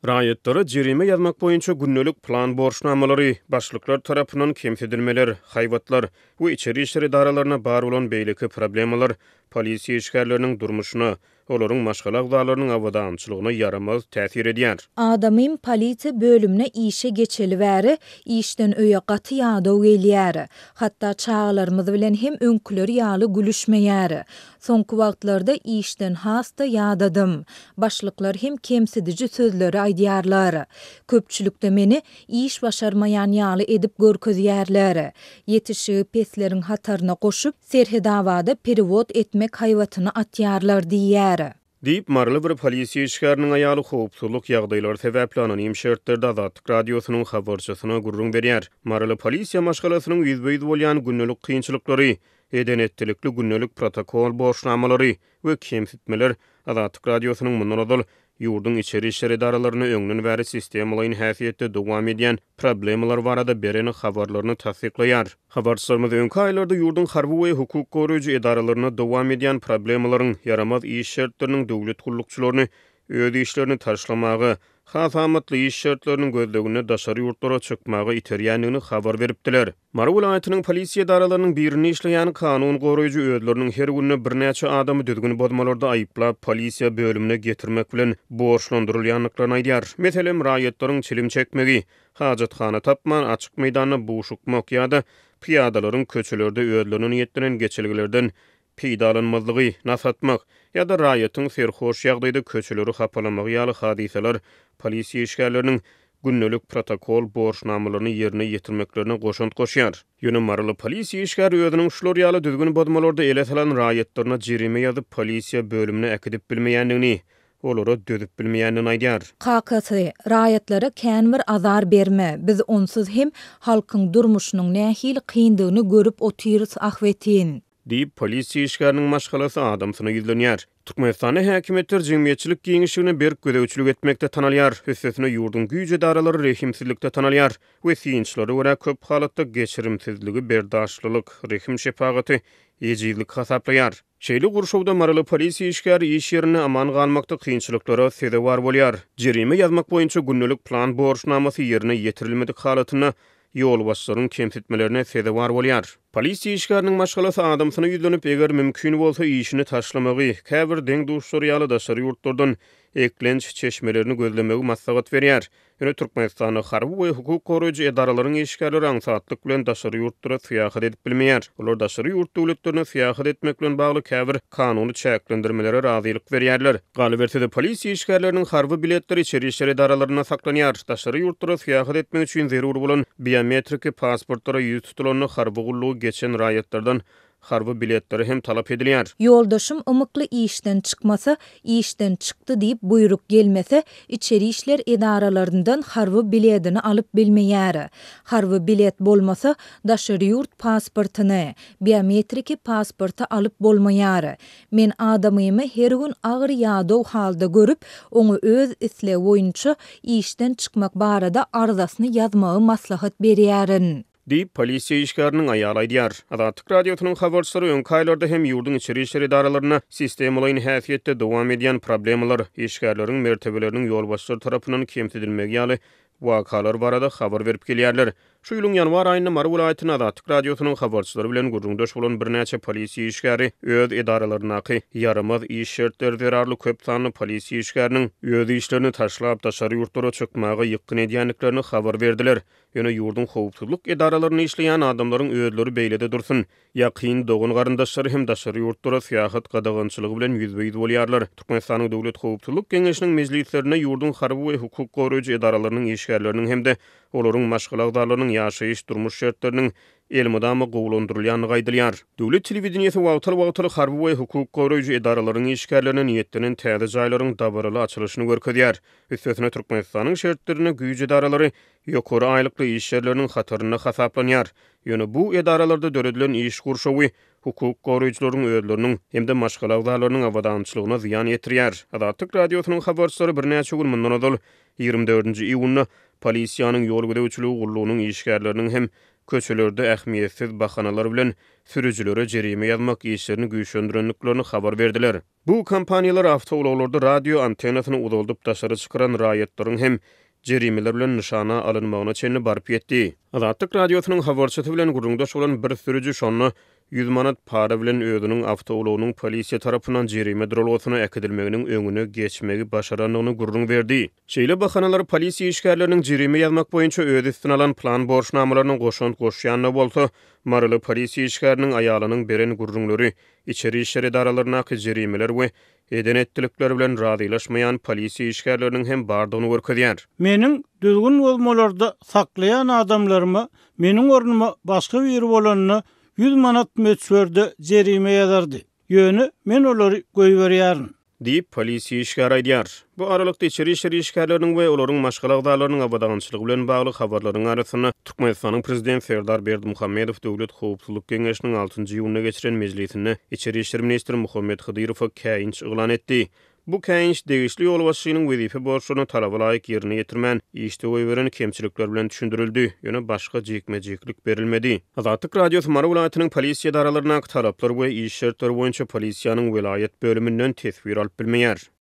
Raýatlara jerime ýazmak boýunça günnälik plan borçnamalary, başlyklar tarapyndan kemsedilmeler, haýwatlar we içeri işler idaralaryna bar bolan beýleki problemalar polisiýa işgärleriniň durmuşyna, olaryň maşgala agdalarynyň awadançylygyna yaramaz täsir edýär. Adamym polisiýa bölümine işe geçeli bäri işden öýe gaty ýadaw gelýär. Hatda çağlarymyz bilen hem öňküleri ýaly gülüşmeýär. Soňky wagtlarda işden hasta ýadadım. Başlyklar hem kemsidici sözleri aýdýarlar. Köpçülükde meni iş başarmayan ýaly edip görkezýärler. Yetişip pesleriň hataryna goşup serhedawada perewod etmek haýwatyny atýarlar diýär. Deyip marly bir polisiýa işgäriniň aýaly howpsuzlyk ýagdaýlary sebäpli anonim şertlerde Azatlyk radiosynyň habarçysyna gurrun berýär. Marly polisiýa maşgalasynyň ýüzbeýiz bolýan günnelik kynçylyklary, eden ettilikli günnelik protokol borçnamalary we kemsitmeler Azatlyk radiosynyň mundan ýurdun içeri işler idaralaryny öňden bäri sistemalaryň häsiýetde dowam edýän problemalar barada bereni habarlaryny tasdiklaýar. Habarçylarymyz öňki aýlarda ýurdun harby we hukuk goraýjy idaralaryna dowam edýän problemalaryň yaramaz iş şertleriniň döwlet gullukçylaryny öz işlerini taşlamagy, hasamatly iş şertleriniň gözlegine daşary ýurtlara çykmagy iterýänligini habar beripdiler. Mara welaýatynyň polisiýa idaralarynyň birini işleýän kanun goraýjy özleriniň her günü birnäçe adamy düzgün bodmalarda aýyplap polisiýa bölümine getirmek bilen borçlandyrylýanlyklaryny aýdýar. Meselem raýatlaryň çilim çekmegi, hajathana tapman, açyk meýdanyny buşukmak ýa-da piýadalaryň köçelerde özleriniň ýetdiren geçilgilerden peýdalanmazlygy nasatmak ýa-da raýatyň serhoş ýagdaýda köçeleri hapalamagy ýaly hadiseler polisiýa işgärleriniň günnelik protokol borçnamalaryny ýerine ýetirmeklerine goşunt goşýar. Ýöne marly polisiýa işgäri özüniň şular ýaly düzgün bodmalarda ele salan raýatlaryna jerime ýazyp polisiýa bölümine äkidip bilmeýändigini, olara dödüp bilmeýändigini aýdýar. Kakasy raýatlara kän bir azar berme. Biz onsuz hem halkyň durmuşynyň nähili kyndygyny görüp otyrys ahwetin. Deyip polisiýa işgäriniň maşgalasy adamsyna ýüzlenýär. Türkmenistany häkimetler jemgyýetçilik giňişigine berk gödäwçilik etmekde tanalýar. Hössesine ýurdun güýj edaralary rehimsizlikde tanalýar we synçlary wara köp halatda geçirimsizligi, berdaşlylyk, rehim şefagaty, ejizlik hasaplaýar. Şeýle gurşawda marly polisiýa işgäri iş ýerine aman galmakda kynçylyklara sebäp bolýar. Jerime ýazmak boýunça günnelik plan borçnamasy ýerine ýetirilmedik halatyna ýol başlaryň kemsitmelerine sebäp bolýar. Polisiýa işgäriniň maşgalasy adamsyna ýüzlenip eger mümkin bolsa işini taşlamagy, käbir deň duşary ýaly daşary ýurtlardan eklenç çeşmelerini gözlemegi maslahat berýär. Ýöne Türkmenistanyň harby we hukuk goraýjy edaralaryň işgärleri aňsatlyk bilen daşary ýurtlara syýahat edip bilmeýär. Olar daşary ýurt döwletlerine syýahat etmek bilen bagly käbir kanuny çäklendirmelere razylyk berýärler. Galy bersede polisiýa işgärleriniň harby biletleri içeri işler edaralaryna saklanýar. Daşary ýurtlara syýahat etmek üçin zerur bolan biometrik pasportlara ýüz tutulany harby gullugy geçen raýatlardan harby biletleri hem talap edilýär. Ýoldaşym ymykly işden çykmasa, işden çykdy diýip buyruk gelmese, içeri işler edaralaryndan harby biletini alyp bilmeýär. Harby bilet bolmasa, daşary ýurt pasportyny, biometrik pasporty alyp bolmaýar. Men adamymy her gün agyr ýadaw halda görüp, oňa öz islew boýunça işden çykmak barada arzasyny ýazmagy maslahat berýärin. Deyip polisiýa işgäriniň aýaly aýdýar. Azatlyk radiosynyň habarçylary öňki aýlarda hem ýurdun içeri işler idaralaryna sistemalaryň häsiýetde dowam edýän problemalar, işgärleriň mertebeleriniň ýolbaşçylary tarapyndan kemsedilmegi ýaly wakalar barada habar berip gelýärler. Şu ýylyň ýanwar aýynda Mara welaýatynyň Azatlyk radiosynyň habarçylary bilen gurrundaş bolan birnäçe polisiýa işgäri öz edaralarynaky yaramaz iş şertleri zerarly köp sanly polisiýa işgäriniň öz işlerini taşlap daşary ýurtlara çykmagy ýykyn edýänliklerini habar berdiler. Ýöne ýurdun howpsuzlyk edaralaryny işleýän adamlaryň özleri beýlede dursun. Ýakyn dogun garyndaşlary hem daşary ýurtlara syýahat gadagançylygy bilen ýüzbeýiz bolýarlar. Türkmenistanyň döwlet howpsuzlyk geňeşiniň mejlislerine ýurdun harby we hukuk goraýjy edaralarynyň işgärleriniň hemde olaryň maşgala agdalarynyň ýaşaýyş durmuş şertleriniň elmydamy gowlandyrylýanyny gaýdylýar. Döwlet telewizionýasy wagtary harby we hukuk goraýjy edaralarynyň işgärlerine niýetlenen täze jaýlaryň dabaraly açylyşyny görkezýär. Üstesine Türkmenistanyň şertlerine güýj edaralary ýokary aýlykly iş ýerleriniň hataryny hasaplanýar. Ýöne bu edaralarda döredilen iş gurşawy hukuk goruýjylaryň özleriniň hem-de maşgal agdalarynyň awadançylygyna ziýan ýetirýär. Adatyk radiosynyň habarçylary bir näçe gün mundan ozal 24-nji iýuny polisiýanyň ýol gödäwçiligi gurulugynyň işgärleriniň hem köçelerde ähmiýetsiz bahanalar bilen sürüjülere jerime ýazmak işlerini güýçlendirenliklerini habar berdiler. Bu kampaniýalar awtoulaglarda radio antenasyny udaldyp daşary çykaran raýatlaryň hem jerimeler bilen nişana alınmagyna çenli barp ýetdi. Adatyk radiosynyň habarçysy bilen gurrundaş bolan bir sürüjü şonu 100 manat para bilen özüniň awtoulagynyň polisiýa tarapyndan jerime durulgysyna äkidilmeginiň öňüne geçmegi başaranyny gurrun berdi. Şeýle bahanalar polisiýa işgärleriniň jerime ýazmak boýunça öz üstüne alan plan borçnamalarynyň goşant goşýanyna bolsa, maraly polisiýa işgäriniň aýalynyň beren gurrunlary içeri işler edaralaryna jerimeler we eden etdilikler bilen razylaşmaýan polisiýa işgärleriniň hem bardygyny görkezýär. Meniň düzgün bolmalarda saklayan adamlaryma meniň ornuma başga bir bolanyny 100 manat möçberde jerime ýazardy. Ýöne men olary goýberýärm. Diýip polisiýa işgär aýdýar. Bu aralykda içeri işler işgärleriniň we olaryň maşgal agdalarynyň awadançylygy bilen bagly habarlaryň arasyna Türkmenistanyň prezident Serdar Berdimuhammedow Döwlet Howpsuzlyk Geňeşiniň 6-njy ýylyna geçiren mejlisinde içeri işler ministri Muhammed Hydyrow käýinç iglan etdi. Bu käýinç degişli ýol başçynyň wezife borçlaryny talaba laýyk ýerine ýetirmän, işde goýberen kemçilikler bilen düşündirildi. Ýöne başga jekmejeklik berilmedi. Adatyk radiosy Mara welaýatynyň polisiýa daralaryna talaplar we iş şertleri boýunça polisiýanyň welaýet bölüminden tesbir alyp bilmeýär.